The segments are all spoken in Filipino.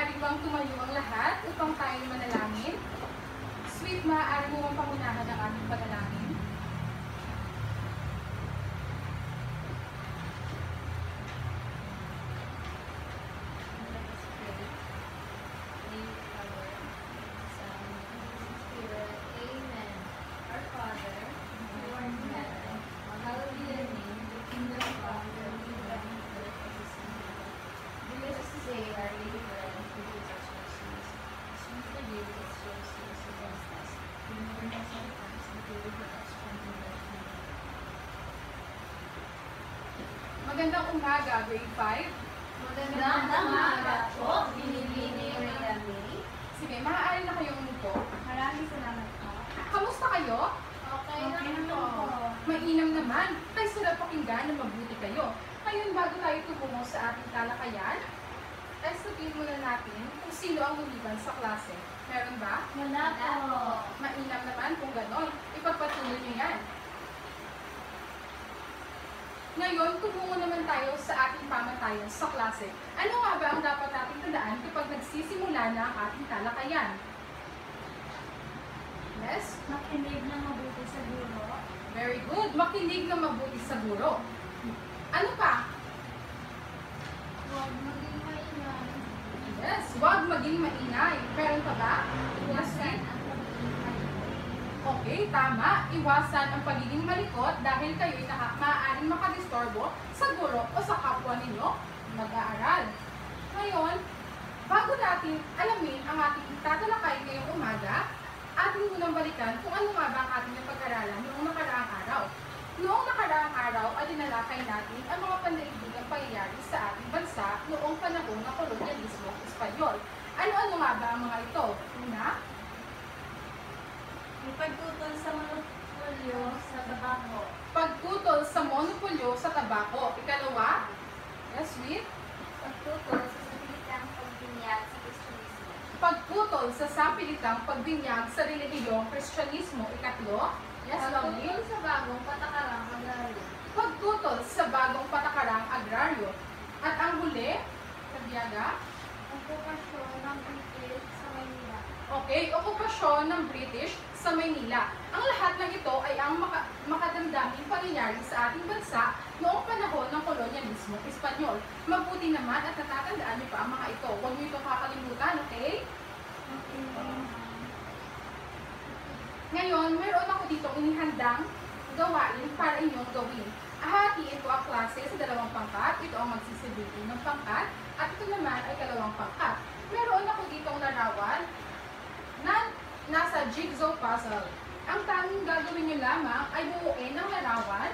Maaari bang tumayo ang lahat upang tayo manalangin? Sweet, maaari mo bang pangunahan ang ating panalangin? Magandang umaga, grade 5. Magandang umaga po, Binibini Rhea May. Sige, maaari na kayong umupo. Maraming salamat po. Kamusta kayo? Okay lang po. Mainam naman. Ay, sarap pakinggan na mabuti kayo. Ngayon, bago tayo tumungo sa ating talakayan, ay sabihin muna natin kung sino ang lumiban sa klase. Meron ba? Wala po. Mainam naman kung ganon. Ipagpatuloy niyo yan. Ngayon, tumungo naman tayo sa ating pamatayan sa klase. Ano nga ba ang dapat nating tandaan kapag nagsisimula na ang ating talakayan? Yes? Makinig na mabuti sa guro. Very good. Makinig na mabuti sa guro. Ano pa? Huwag maging maingay. Yes. Huwag maging maingay. Meron pa ba? Iwasan ang pagiging malikot. Okay, tama. Iwasan ang pagiging malikot dahil kayo'y maaaring makadistorbo sa guro o sa kapwa ninyo mag-aaral. Ngayon, bago natin alamin ang ating tatalakay ngayong umaga, ating munang balikan kung ano nga ba ang ating napag-aralan noong nakaraang araw. Noong nakaraang araw ay dinalakay natin ang mga pandaigdigang pangyayari sa ating bansa noong panahon ng kolonyalismo Espanyol. Ano-ano nga ba ang mga ito? Una, Ipagtutol sa monopolyo sa tabako. pagtutol sa monopolyo sa tabako. Ikalawa, yes, sweet. Pagtutol sa sapilitang pagbinyag sa Kristyanismo. Pagputol sa sapilitang pagbinyag sa relihiyong Kristyanismo. Ikatlo, yes, lovely. Pagtutol sa bagong patakarang agraryo. Pagtutol sa bagong patakarang agraryo. At ang huli, Kabiyaga, Okupasyon ng British sa Maynila. okay, okupasyon ng British sa Maynila. Ang lahat ng ito ay ang makadamdaming pangyayari sa ating bansa noong panahon ng kolonyalismo Espanyol. Mabuti naman at natatandaan niyo pa ang mga ito. Huwag niyo itong kakalimutan, okay? Ngayon, meron ako dito inihandang gawain para inyong gawin. Hahatiin ko ang klase sa dalawang pangkat. Ito ang magsisilbing ng pangkat at ito naman ay kalawang pangkat. Meron ako ditong larawan na nasa jigsaw puzzle. Ang tanging gagawin nyo lamang ay buuin ng larawan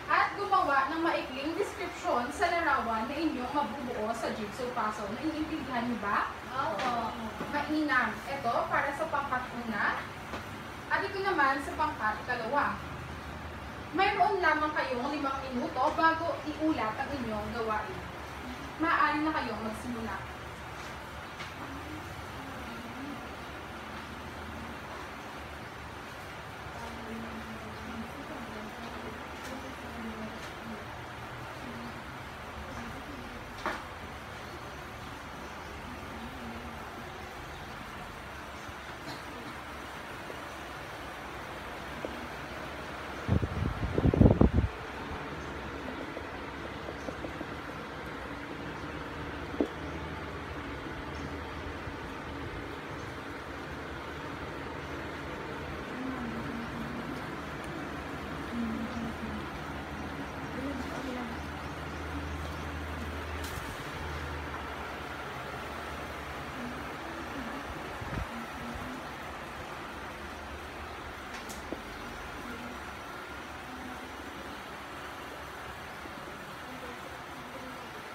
at gumawa ng maikling description sa larawan na inyong mabubuo sa jigsaw puzzle. Naiintindihan niyo ba? Opo. Mainam. Ito para sa pangkat una at ito naman sa pangkat ikalawa. Mayroon lamang kayong 5 minuto bago iulat ang inyong gawain. Maaari na kayong magsimula.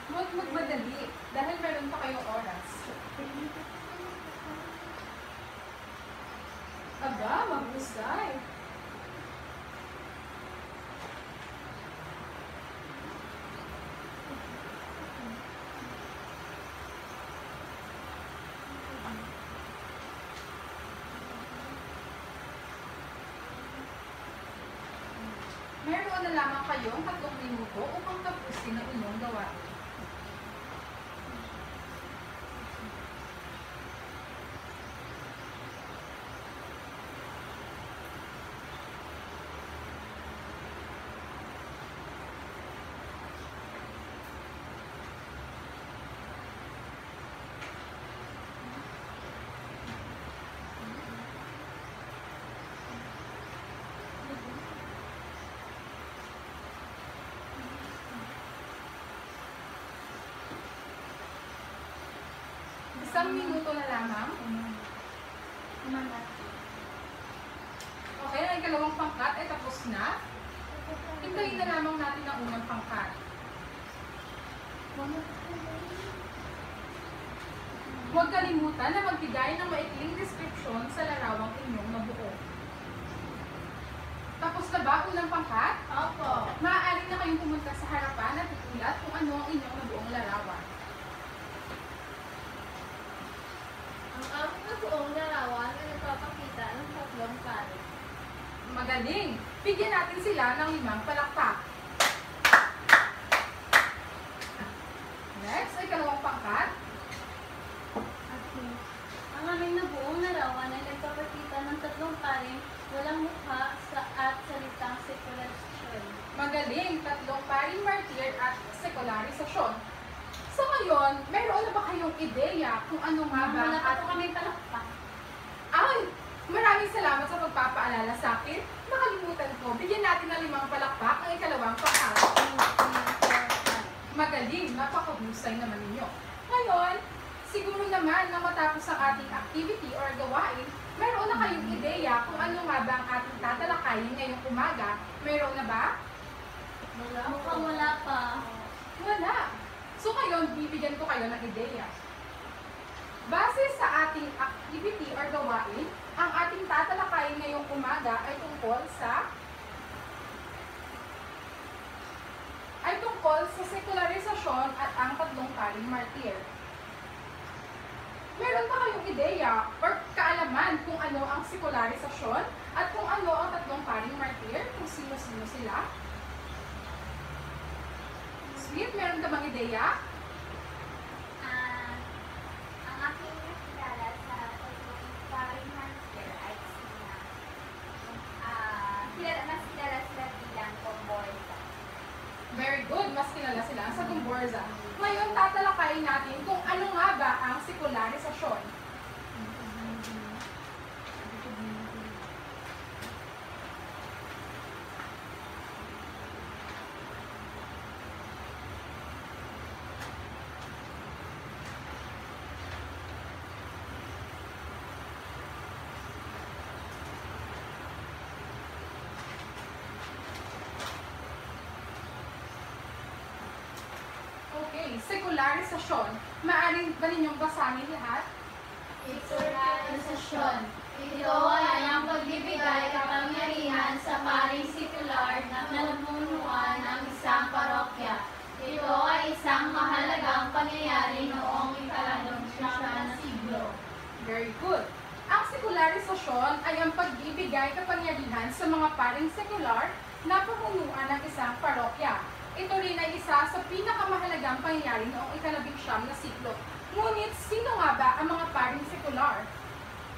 Huwag magmadali dahil meron pa kayong oras. Aba, mahusay. Meron na lamang kayong 3 minuto upang tapusin ang inyong gawain. Isang minuto na lamang. Okay, ang ikalawang pangkat ay tapos na. Hintayin na lamang natin ang unang pangkat. Huwag kalimutan na magbigay ng maikling description sa larawang inyong nabuo. Tapos na ba unang pangkat? Opo. Maaari na kayong pumunta sa harapan at itulat kung ano ang inyong nabuong larawan. Ang aming nabuong larawan ay nagpapakita ng tatlong pari. Magaling! Bigyan natin sila ng 5 palakpak. Next, ay ikalawang pangkat. Okay. Ang aming nabuong larawan ay nagpapakita ng tatlong paring walang mukha at salitang sekulasyon. Magaling! 3 paring martir at sekularisasyon. So ngayon, mayroon na ba kayong ideya kung ano nga ba Wala pa at po kami palakpak. Ay! Maraming salamat sa pagpapaalala sa akin. Nakalimutan ko, bigyan natin ng 5 palakpak ang ikalawang pangkat. Magaling! Napakahusay naman ninyo. Ngayon, siguro naman na matapos ang ating activity or gawain, mayroon na kayong ideya kung ano nga ba ang ating tatalakayin ngayong umaga. Mayroon na ba? Mukhang wala pa. Wala. So ngayon, bibigyan ko kayo ng ideya. Base sa ating activity or gawain, ang ating tatalakayin ngayong umaga ay tungkol sa sekularisasyon at ang 3 paring martir. Meron ba kayong ideya or kaalaman kung ano ang sekularisasyon at kung ano ang 3 paring martir? Kung sino-sino sila? Sweet, meron ka bang ideya? Ang aking nakilala sa tatlong paring martir ay mas kilala sila bilang Comborza. Very good, mas kilala sila sa Gomborza. Ngayon, tatalakayin natin kung ano nga ba ang sekularisasyon. Okay, sekularisasyon. Maaari ba ninyong basahin lahat? Sekularisasyon. Ito ay ang pagbibigay kapangyarihan sa paring sekular na namumunuan ng isang parokya. Ito ay isang mahalagang pangyayari noong ika-19 na siglo. Very good. Ang sekularisasyon ay ang pagbibigay kapangyarihan sa mga paring sekular na pamunuan ng isang parokya. Ito rin ay isa sa pinakamahalagang pangyayari noong ika-19 na siglo. Ngunit, sino nga ba ang mga paring sekular?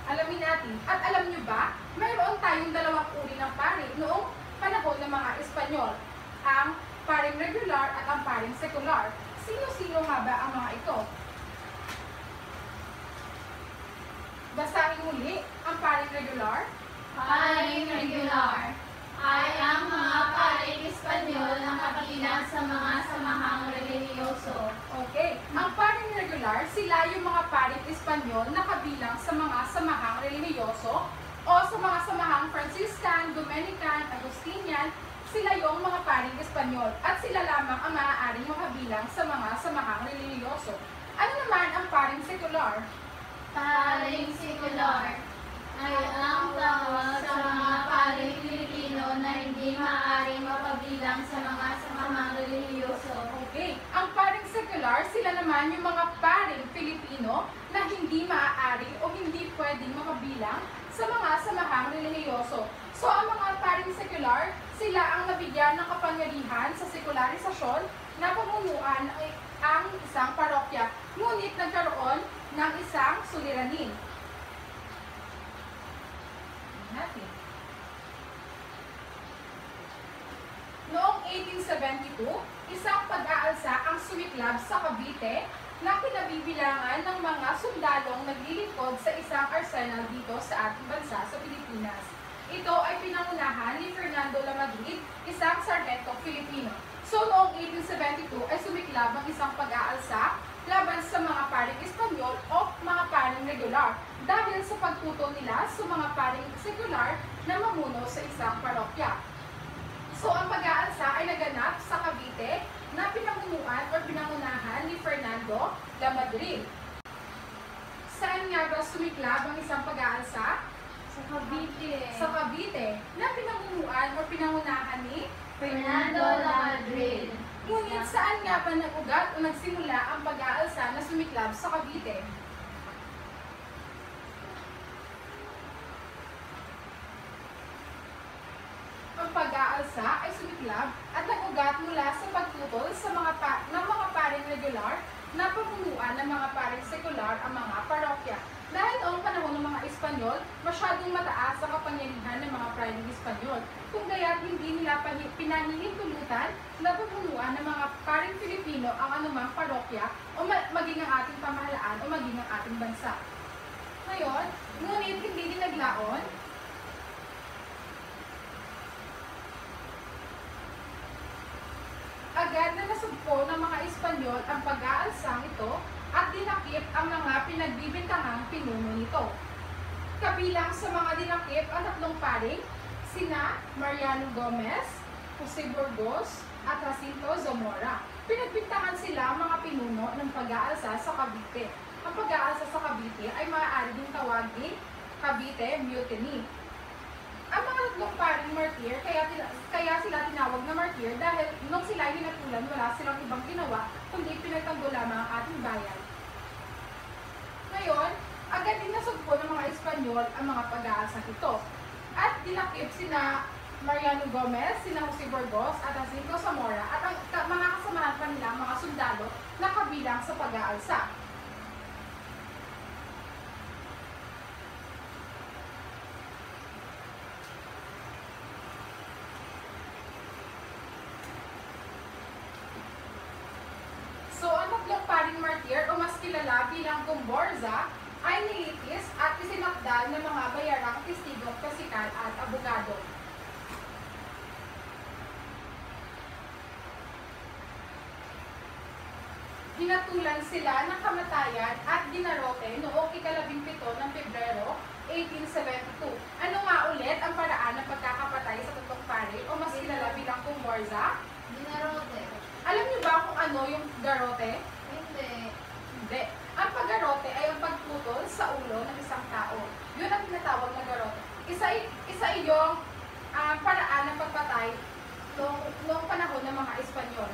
Alamin natin. At alam nyo ba, mayroon tayong 2 uri ng pari noong panahon ng mga Espanyol. Ang paring regular at ang paring sekular. Sino-sino nga ba ang mga ito? Basahin muli ang paring regular. Paring regular ay ang mga paring Espanyol na kabilang sa mga samahang relihiyoso. Okay. Ang paring regular, sila yung mga paring Espanyol na kabilang sa mga samahang relihiyoso o sa mga samahang Franciscan, Dominican, Agustinian. Sila yung mga paring Espanyol at sila lamang ang maaaring makabilang sa mga samahang relihiyoso. Ano naman ang paring sekular? Paring sekular ay ang tawag sa mga paring Pilipino na hindi maaaring mapabilang sa mga samahang relihiyoso. Okay. Ang paring sekular, sila naman yung mga paring Pilipino na hindi maaari o hindi pwedeng makabilang sa mga samahang relihiyoso. So, ang mga paring sekular, sila ang nabigyan ng kapangyarihan sa sekularisasyon na pamunuan ang isang parokya. Ngunit nagkaroon ng isang suliranin. Natin. Noong 1872, isang pag-aalsa ang sumiklab sa Cavite na kinabibilangan ng mga sundalong naglilingkod sa isang arsenal dito sa ating bansa sa Pilipinas. Ito ay pinangunahan ni Fernando Lamadrid, isang sargento Filipino. So noong 1872 ay sumiklab ang isang pag-aalsa laban sa mga paring Espanyol o mga paring regular dahil sa pagtutol nila sa mga paring sekular na mamuno sa isang parokya. So, ang pag-aalsa ay naganap sa Cavite na pinangunuan o pinangunahan ni Fernando Lamadrid. Saan nga ba sumiklab ang isang pag-aalsa? Sa Cavite. Sa Cavite na pinangunuan o pinangunahan ni Fernando Lamadrid. Ngunit saan nga ba nag-ugat o nagsimula ang pag-aalsa na sumiklab sa Cavite? Ang pag-aalsa ay sumiklab at nag-ugat mula sa pagtutol sa ng mga paring regular na pamunuan ng mga paring sekular ang mga parokya. Dahil noong panahon ng mga Espanyol, masyadong mataas ang kapangyarihan ng mga paring Espanyol. Kung gaya't hindi nila pinanihintulutan na pamunuan ng mga paring Pilipino ang anumang parokya o maging ang ating pamahalaan o maging ang ating bansa. Ngayon, ngunit hindi din naglaon agad na nasugpo ng mga Espanyol ang pag-aalsang ito at dinakip ang mga pinagbibintangang pinuno nito. Kabilang sa mga dinakip ang tatlong paring, sina Mariano Gomez, Jose Burgos, at Jacinto Zamora. Pinagbintangan sila ang mga pinuno ng pag-aalsa sa Cavite. Ang pag-aalsa sa Cavite ay maaari din tawagin Cavite Mutiny. Ang mga tatlong paring martir, kaya sila tinawag na martir dahil nung sila hinatulan, wala silang ibang ginawa kundi pinagtanggol lamang ang ating bayan. Ngayon, agad din nasugpo ng mga Espanyol ang mga pag-aalsang ito. At dinakip sina Mariano Gomez, sina Jose Burgos at Jacinto Zamora at ang mga kasamahan pa nila mga sundalo na kabilang sa pag-aalsa. So, ang tatlong paring martir o mas kilala bilang Gomborza ay nilitis at isinakdal ng mga bayarang testigo, kasikal at abogado. Hinatulan sila ng kamatayan at ginarote noong ika-17 ng Pebrero 1872. Ano nga ulit ang paraan ng pagkakapatay sa tatlong pari o mas kilala bilang Gomborza? Dinarote. Alam niyo ba kung ano yung garote? Hindi. Hindi. Ang paggarote ay ang pagputol sa ulo ng isang tao. Yun ang tinatawag na garote. Isa yung paraan ng pagpatay noong panahon ng mga Espanyol.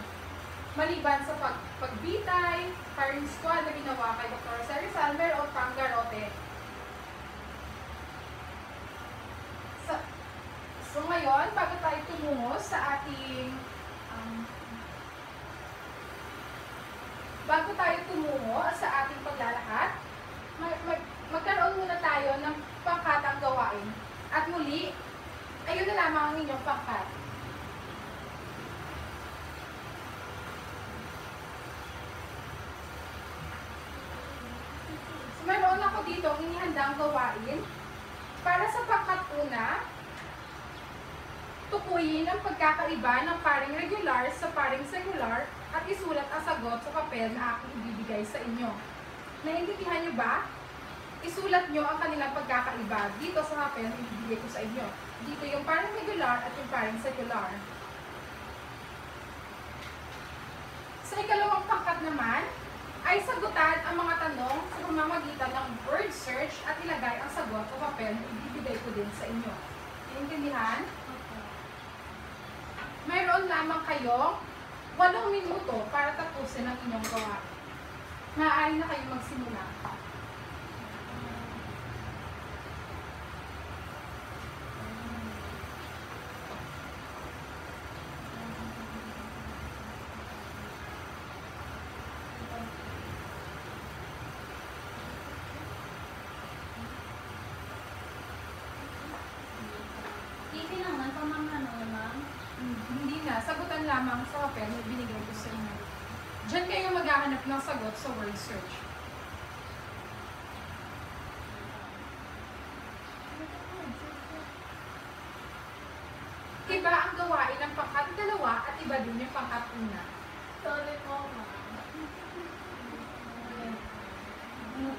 Maliban sa pagbitay, firing squad na ginawa kay Dr. Jose Rizal, meron pang garote. So ngayon, bago tayo tumungo sa ating paglalakad, magkaroon muna tayo ng pangkatang gawain. At muli, ayun na lamang ang inyong pangkat. So, mayroon ako dito ang inihandang gawain. Para sa pangkat una, tukuyin ang pagkakaiba ng paring regular sa paring secular at isulat ang sagot sa papel na aking ibibigay sa inyo. Naiintindihan niyo ba? Isulat niyo ang kanilang pagkakaiba dito sa papel na ibibigay ko sa inyo. Dito yung paring regular at yung paring secular. Sa ikalawang pangkat naman, ay sagutan ang mga tanong sa pamamagitan ng word search at ilagay ang sagot sa papel na ibibigay ko din sa inyo. Naiintindihan? Mayroon lamang kayong 8 minuto para tapusin ang inyong gawain. Maaari na kayo magsimula. Titinangan pa mga ma'am. Hindi na, sagutan lamang sa papel na binigay ko sa inyo. Diyan kayo maghahanap ng sagot sa word search. Iba ang gawain ng pangkat 2 at iba din yung pangkat 1. Sorry po, ma'am.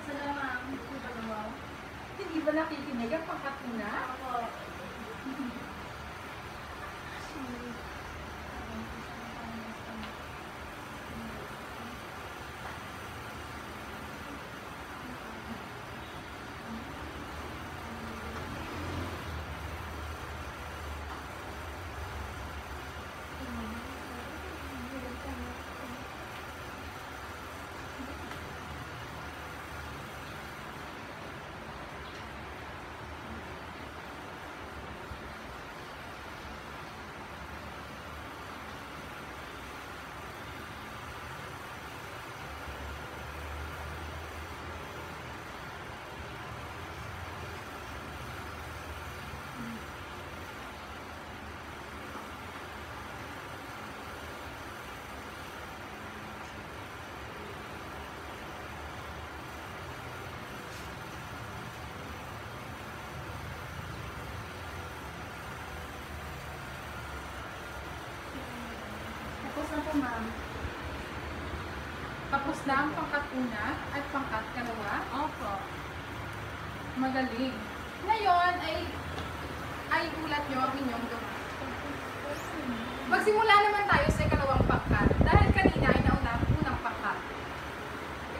Sala, ma'am. ba nakikinig ang pangkat una? Opo. Tapos na po, ma'am. Tapos na ang pangkat una at pangkat kalawa. Opo. Magaling. Ngayon ay ulat nyo ang inyong gawa. Magsimula naman tayo sa ikalawang pangkat. Dahil kanina ay nauna ang unang pangkat.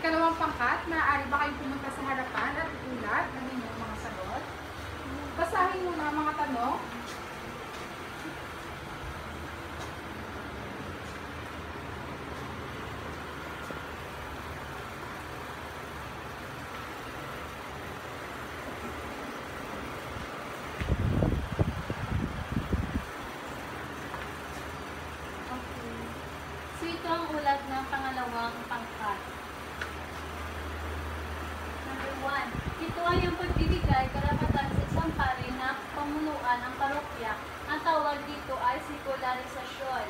Ikalawang pangkat, maaari ba kayong pumunta sa harapan at ulat ang inyong mga sagot? Basahin muna ang mga tanong. Okay. So ito ang ulat ng pangalawang pangkat. Number 1. Ito ay ang pagbibigay karapatan sa isang pari na pamunuan ng parokya. Ang tawag dito ay sekularisasyon.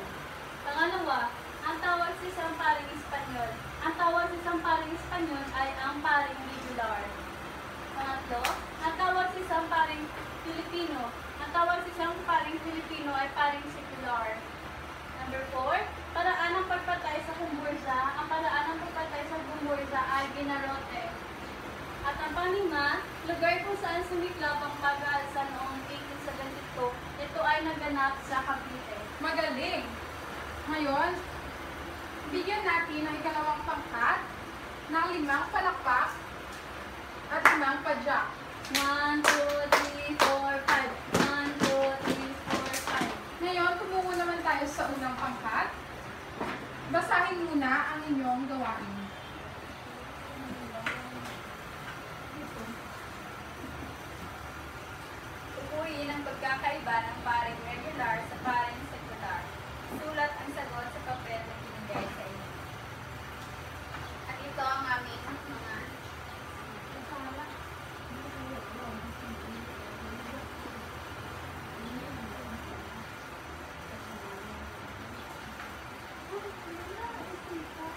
Pangalawa, ang tawag sa isang paring Espanyol. Ang tawag sa isang paring Espanyol ay ang paring regular. Pangatlo, ang tawag sa isang paring Pilipino. Ang tawag sa isang paring Pilipino ay paring secular. Number 4, paraan ng pagpatay sa kumbursa. Ang paraan ng pagpatay sa kumbursa ay ginarote. At ang panglima, lugar kung saan sumiklab ang pag-aalsa noong 1872. Ito ay naganap sa Cavite. Magaling! Ngayon, bigyan natin ng ikalawang pangkat ng 5 palakpak at 5 padyak. 1, 2, 3, 4, 5. 1, 2, 3, 4, 5. Ngayon, tumungo naman tayo sa unang pangkat. Basahin muna ang inyong gawain. Tukuyin ang pagkakaiba ng paring regular sa paring secular. Sulat ang sagot sa papel na binigay sa inyo. At ito ang aming mga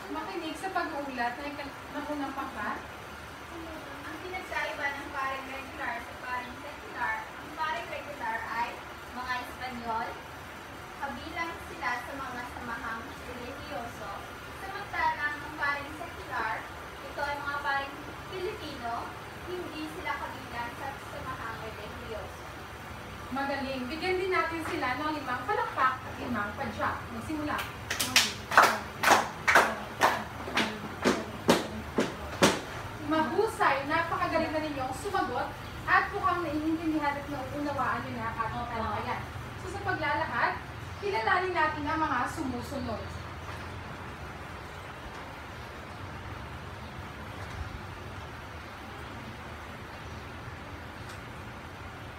Makinig sa pag-uulat ng unang pangkat. ang pinagsaiba ng paring regular sa paring secular. Ang paring regular ay mga Espanyol, kabilang sila sa mga samahang relihiyoso. Samantalang ang paring secular, ito ay mga paring Pilipino, hindi sila kabilang sa samahang relihiyoso. Magaling. Bigyan din natin sila ng 5 palakpak at 5 padyak. Magsimula. Mahusay, napakagaling na ninyong sumagot at mukhang naiintindihan at nauunawaan nyo na ang ating talakayan. So sa paglalakad, kilalanin natin ang mga sumusunod.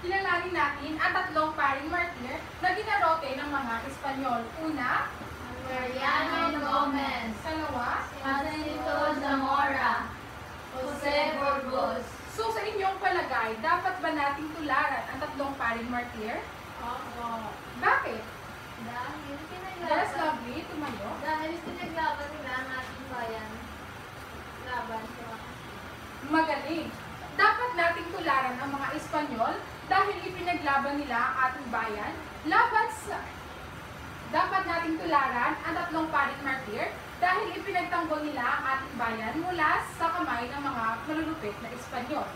Kilalanin natin ang 3 paring martir na ginarote ng mga Espanyol. Una, Mariano Gomez, kalawa, Jacinto Zamora, Jose Burgos. So sa inyong palagay, dapat ba nating tularan ang 3 paring martir? Opo. Bakit? Dahil That's lovely, tumayo. Dahil pinaglaban nila ang ating bayan. Laban sa Magaling. Dapat nating tularan ang mga Espanyol dahil ipinaglaban nila ang ating bayan laban sa... Dapat nating tularan ang 3 paring martir dahil ipinagtanggol nila ang ating bayan mula sa kamay ng mga malulupit na Espanyol.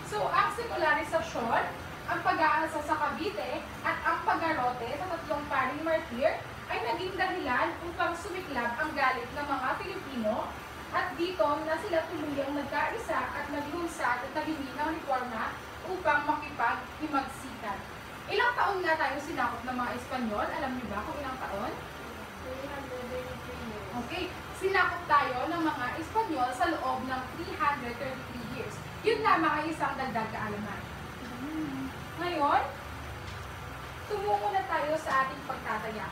So, ang sekularisasyon, ang pag-aalsa sa Cavite, at ang pag-arote sa tatlong paring martir ay naging dahilan upang sumiklab ang galit ng mga Pilipino at dito na sila tuluyang nagkaisa at naglunsad at naghingi ng reforma upang makipag-himagsikan. Ilang taon nga tayo sinakop ng mga Espanyol? Alam niyo ba kung ilang taon? 333 years. Okay, sinakop tayo ng mga Espanyol sa loob ng 333 years. Yun lamang ay isang dagdag kaalaman. Ngayon, tumungo na tayo sa ating pagtataya.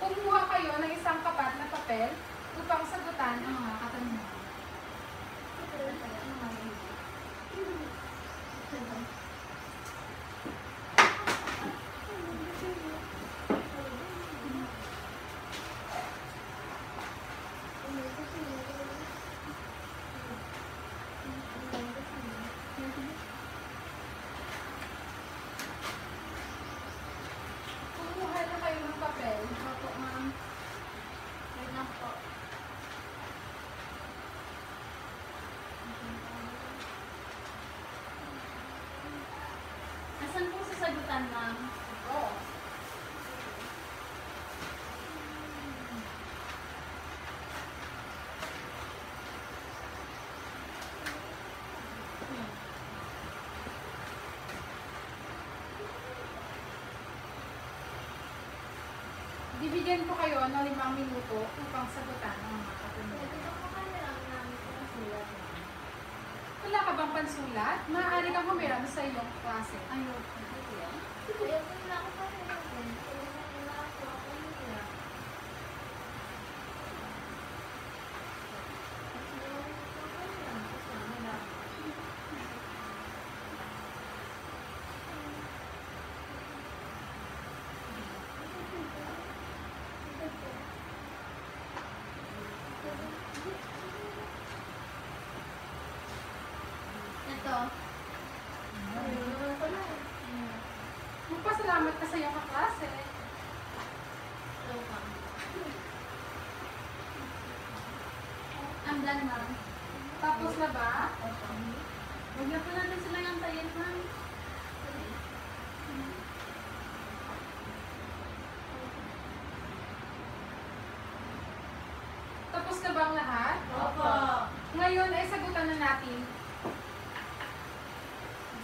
Kumuha kayo ng isang kapat na papel upang sagutan ang mga katanungan. Kumuha na kayo ng papel. Opo, ma'am. Wait lang po. Asan po sasagutan, ma'am? Oo. Bibigyan ko kayo ng 5 minuto upang sagutan ang mga katanungan. Wala ka bang pansulat? Maaari kang humiram sa iyong klase. Ayun. Ito. Magpasalamat ka sa iyong kaklase. Ito pa. Ang done, ma'am. Tapos na ba? Huwag na po natin sila ng tayin, ma'am. Tapos na ba ang lahat? Opo. Ngayon ay sagutan na natin.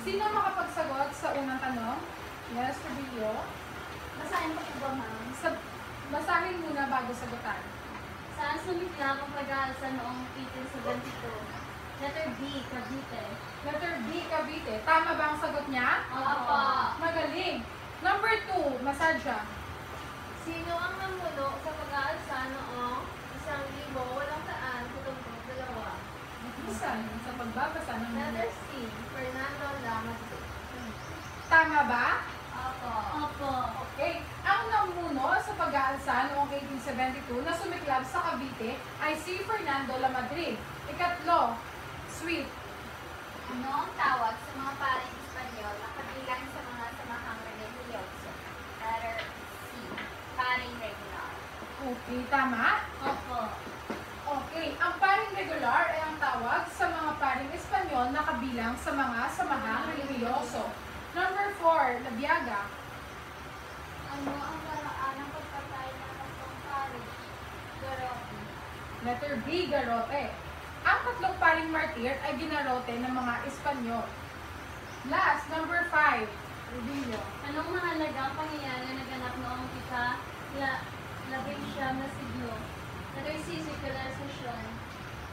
Sino makapagsagot sa unang tanong? Yes, Trujillo. Basahin ko po ba, ma'am? Basahin muna bago sagutan. Saan sumiklab ang pag-aalsa noong 1872? Letter B, Cavite. Letter B, Cavite. Tama ba ang sagot niya? Opo. Magaling. Number 2, Masadya. Sino ang namuno sa pag-aalsa noong 1872? Bisan sa pagbabasa ng Letter C, Fernando Lamadrid. Tama ba? Opo. Opo. Okay. Ang namuno sa pag-aalsa noong 1872 na sumiklab sa Cavite ay si Fernando Lamadrid. Ikatlo, Sweet. Ano ang tawag sa mga paring Espanyol na kabilang sa mga samahang religyoso? Letter C, paring regular. Okay, tama? Opo. Okay, ang paring regular ay ang tawag sa mga paring Espanyol na kabilang sa mga samahang religyoso. Number 4, Labiaga. Ano ang paraan ng pagpatay ng tatlong paring? Garote. Letter B, Garote. Ang tatlong paring martir ay ginarote ng mga Espanyol. Last, number 5, Rubio. Anong mahalagang pangyayari na naganap noong ika-19 na siglo? Letter C, secularization.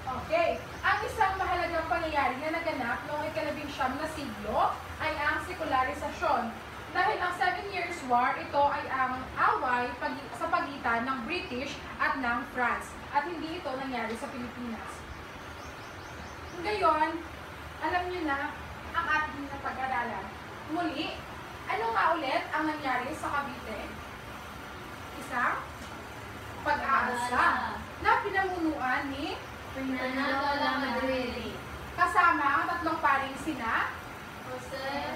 Okay, ang isang mahalagang pangyayari na naganap noong ika-19 na siglo ay ang sekularisasyon. Dahil ang 7 Years' War, ito ay ang away sa pagitan ng British at ng France. At hindi ito nangyari sa Pilipinas. Ngayon, alam niyo na ang ating napag-aralan. Muli, ano nga ulit ang nangyari sa Cavite? Isang pag-aalsa na pinamunuan ni Fernando Lamadrid, kasama ang tatlong paring sina Jose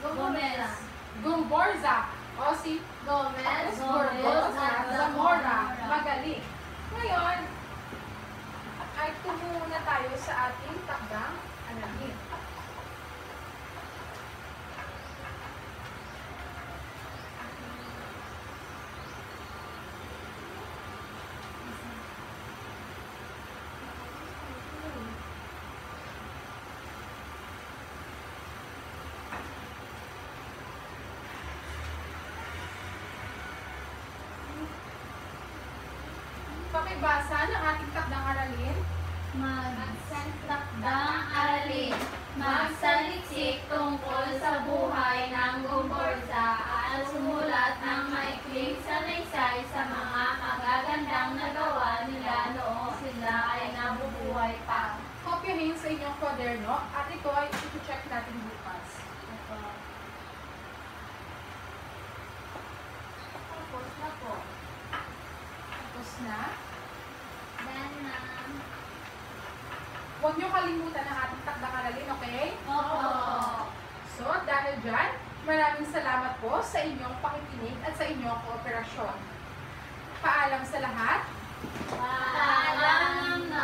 Gomez, Gumborza o si Gomez, Burgos at Zamora. Magaling. Ngayon, ay tumungo na tayo sa ating takdang aralin. Pakibasa ng ating takdang aralin. Magtakdang aralin, magsaliksik tungkol sa buhay ng Gumborza at sumulat ng maikling salaysay sa mga magagandang nagawa nila noong sila ay nabubuhay pa. Kopyahin sa inyong kwaderno at ito ay iti-check natin bukas. Tapos na po. Tapos na. Then na. Huwag niyo kalimutan ang ating takdang aralin, okay? Opo. So, dahil dyan, maraming salamat po sa inyong pakikinig at sa inyong kooperasyon. Paalam sa lahat. Paalam na.